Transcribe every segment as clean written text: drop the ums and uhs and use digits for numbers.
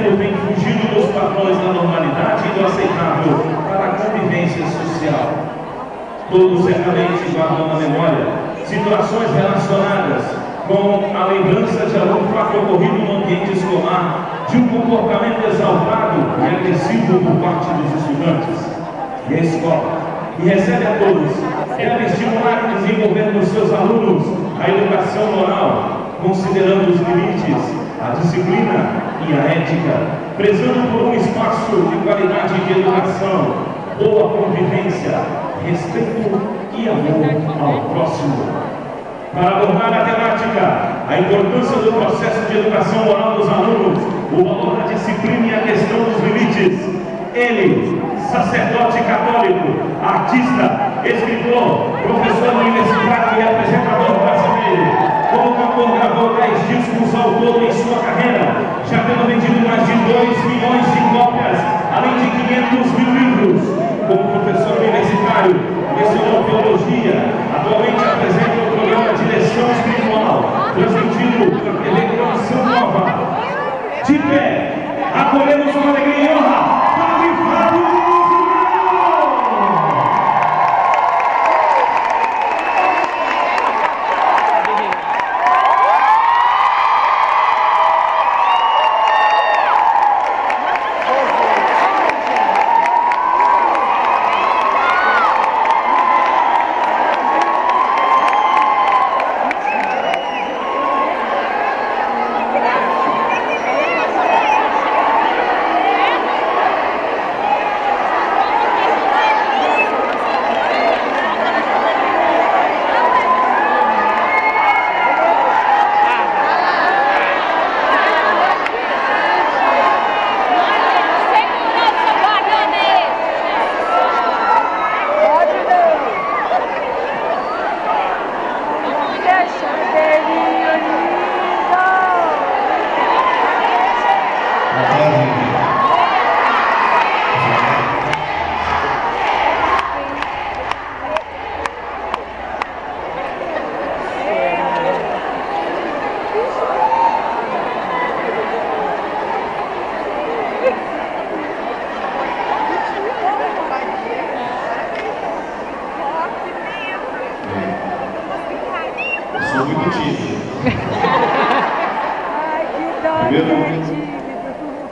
exemplo, tem fugido dos padrões da normalidade e do aceitável para a convivência social. Todos certamente guardam na memória situações relacionadas com a lembrança de algum fato ocorrido no ambiente escolar, de um comportamento exaltado e agressivo por parte dos estudantes. E a escola, que recebe a todos, deve estimular e desenvolver nos seus alunos a educação moral, considerando os limites, a disciplina e a ética, prezando por um espaço de qualidade de educação, boa convivência, respeito e amor ao próximo. Para abordar a temática, a importância do processo de educação moral dos alunos, o valor da disciplina e a questão dos limites, ele, sacerdote católico, artista, escritor, professor universitário e apresentador brasileiro, como cantor gravou 10 discos ao todo em sua carreira, já tendo vendido mais de 2 milhões de cópias, além de 500 mil livros. Como professor universitário, lecionou teologia, atualmente apresenta o programa Direção Espiritual, transmitido pela TV Canção Nova. De pé, acolhemos com alegria e honra, Padre Fábio.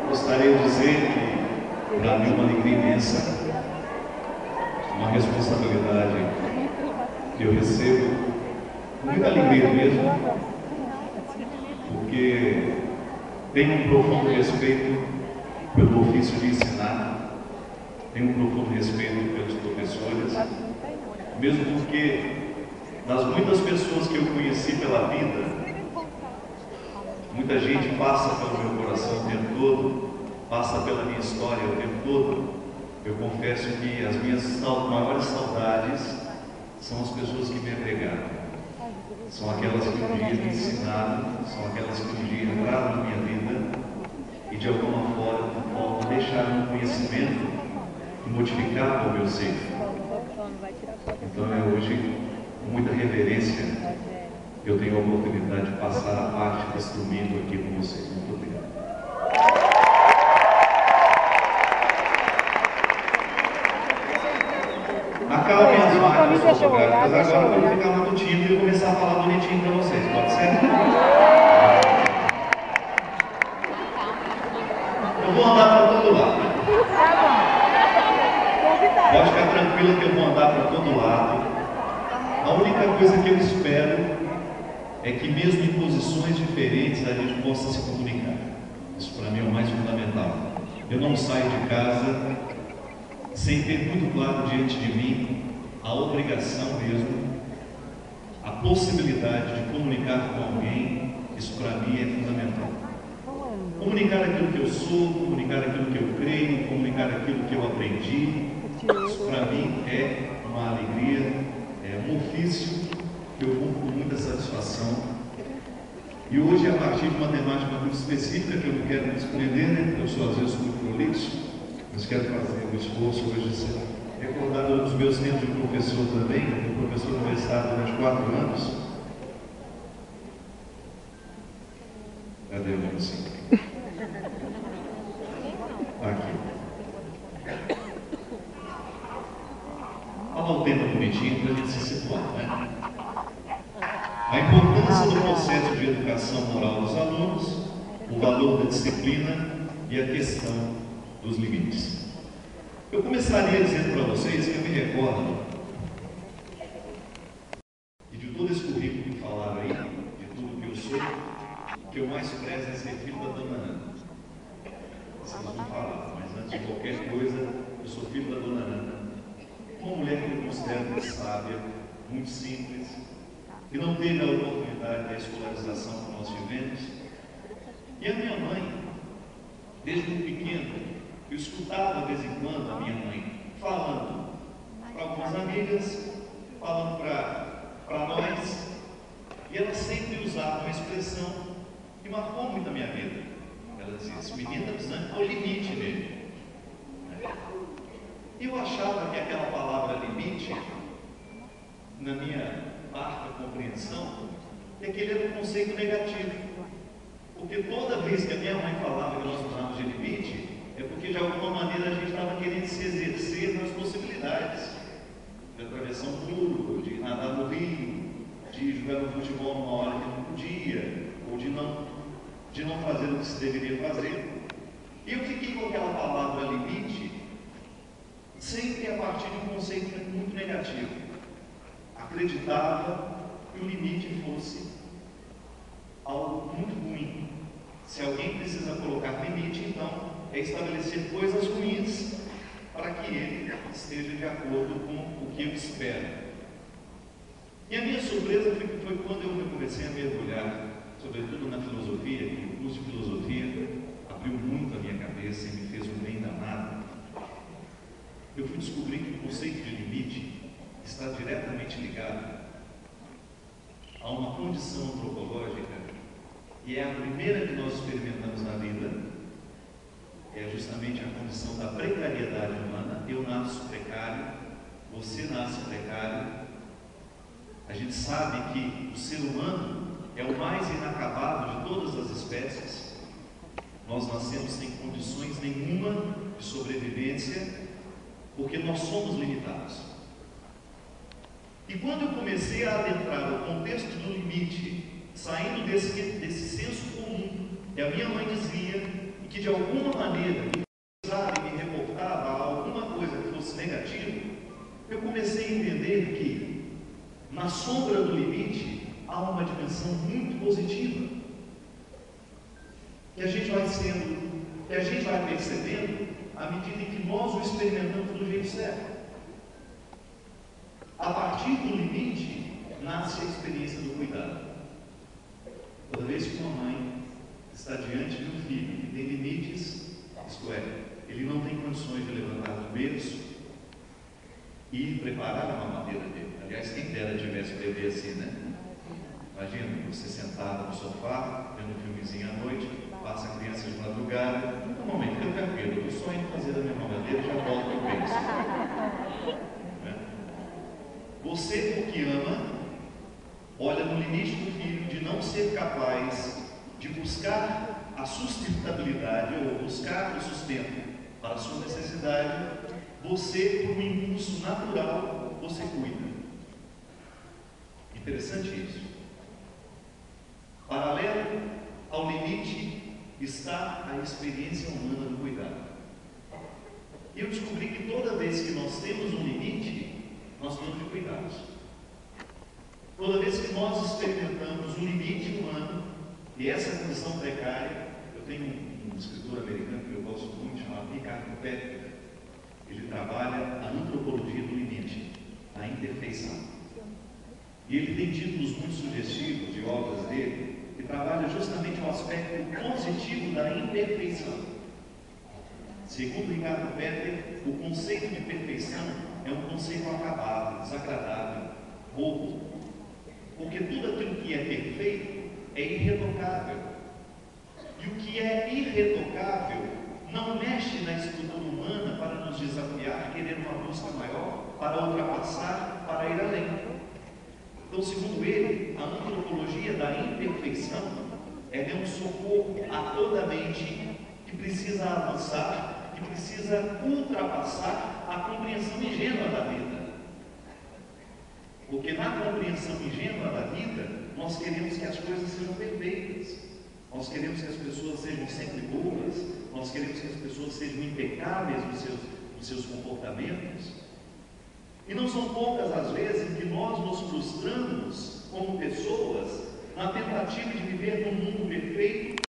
Gostaria de dizer que para mim é uma alegria imensa, uma responsabilidade que eu recebo com muita alegria mesmo, porque tenho um profundo respeito pelo ofício de ensinar, tenho um profundo respeito pelos professores, mesmo porque das muitas pessoas que eu conheci pela vida, muita gente passa pelo meu coração o tempo todo, passa pela minha história o tempo todo. Eu confesso que as minhas maiores saudades são as pessoas que me agregaram, são aquelas que um dia me ensinaram, são aquelas que um dia entraram na minha vida e de alguma forma deixaram um conhecimento que modificava o meu ser. Então é hoje, com muita reverência, eu tenho a oportunidade de passar a parte desse domingo aqui com vocês. Muito obrigado. Acalmem as máquinas fotográficas agora, para eu ficar muito tímido e começar a falar bonitinho para vocês, pode ser? Eu vou andar para todo lado. Pode ficar tranquilo que eu vou andar para todo lado. A única coisa que eu espero é que mesmo em posições diferentes a gente possa se comunicar. Isso para mim é o mais fundamental. Eu não saio de casa sem ter muito claro diante de mim a obrigação mesmo, a possibilidade de comunicar com alguém. Isso para mim é fundamental. Comunicar aquilo que eu sou, comunicar aquilo que eu creio, comunicar aquilo que eu aprendi. Isso para mim é uma alegria, é um ofício que eu cumpro com muita satisfação. E hoje, a partir de uma temática muito específica, que eu não quero me desprender, né? Eu sou às vezes muito prolixo, mas quero fazer um esforço hoje de ser recordado dos meus tempos de professor também. Eu fui professor universitário durante 4 anos. Cadê o nome assim? A importância do processo de educação moral dos alunos, o valor da disciplina e a questão dos limites. Eu começaria dizendo para vocês que eu me recordo e de todo esse currículo que falaram aí, de tudo que eu sou, o que eu mais prezo é ser filho da Dona Ana. Vocês vão falar, mas antes de qualquer coisa, eu sou filho da Dona Ana, uma mulher que eu considero muito sábia, muito simples, que não teve a oportunidade da escolarização que nós tivemos. E a minha mãe, desde muito pequeno, eu escutava de vez em quando a minha mãe falando para algumas amigas, falando para nós, e ela sempre usava uma expressão que marcou muito a minha vida. Ela dizia: esse menino está precisando pôr limite nele. E eu achava que aquela palavra limite, na minha parca compreensão, é que ele era um conceito negativo. Porque toda vez que a minha mãe falava que nós usávamos de limite, é porque de alguma maneira a gente estava querendo se exercer nas possibilidades de atravessar um muro, de nadar no rio, de jogar no futebol numa hora que não podia, ou de não fazer o que se deveria fazer. E eu fiquei com aquela palavra limite sempre a partir de um conceito muito negativo. Acreditava que o limite fosse algo muito ruim. Se alguém precisa colocar limite, então é estabelecer coisas ruins para que ele esteja de acordo com o que eu espero. E a minha surpresa foi quando eu comecei a mergulhar, sobretudo na filosofia, que o curso de filosofia abriu muito a minha cabeça e me fez um bem danado. Eu fui descobrir que o conceito de limite está diretamente ligado a uma condição antropológica, e é a primeira que nós experimentamos na vida, é justamente a condição da precariedade humana. Eu nasço precário, você nasce precário. A gente sabe que o ser humano é o mais inacabado de todas as espécies. Nós nascemos sem condições nenhuma de sobrevivência, porque nós somos limitados. E quando eu comecei a adentrar o contexto do limite, saindo desse senso comum que a minha mãe dizia, e que de alguma maneira me reportava a alguma coisa que fosse negativa, eu comecei a entender que na sombra do limite há uma dimensão muito positiva, que a gente vai percebendo à medida em que nós o experimentamos do jeito certo. A partir do limite nasce a experiência do cuidado. Toda vez que uma mãe está diante de um filho que tem limites, isto é, ele não tem condições de levantar do berço e preparar a mamadeira dele. Aliás, quem dera tivesse bebê assim, né? Imagina, você sentado no sofá, vendo um filmezinho à noite, passa a criança de madrugada, um momento, fica tranquilo, eu estou só indo fazer a minha mamadeira e já volto para o berço. Você, porque ama, olha no limite do filho de não ser capaz de buscar a sustentabilidade ou buscar o sustento para a sua necessidade. Você, por um impulso natural, você cuida. Interessante isso. Paralelo ao limite está a experiência humana do cuidado. E eu descobri que toda vez que nós temos um limite, nós temos de cuidados. Toda vez que nós experimentamos um limite humano e essa condição precária, eu tenho um escritor americano que eu gosto muito, chamado Ricardo Petter. Ele trabalha a antropologia do limite, a imperfeição. E ele tem títulos muito sugestivos de obras dele, que trabalham justamente o aspecto positivo da imperfeição. Segundo Ricardo Petter, o conceito de perfeição é um conceito acabado, desagradável, bobo, porque tudo aquilo que é perfeito é irretocável. E o que é irretocável não mexe na estrutura humana para nos desafiar a querer uma busca maior, para ultrapassar, para ir além. Então, segundo ele, a antropologia da imperfeição é um socorro a toda mente que precisa avançar, que precisa ultrapassar a compreensão ingênua da vida. Porque na compreensão ingênua da vida, nós queremos que as coisas sejam perfeitas. Nós queremos que as pessoas sejam sempre boas. Nós queremos que as pessoas sejam impecáveis nos seus comportamentos. E não são poucas as vezes em que nós nos frustramos como pessoas na tentativa de viver num mundo perfeito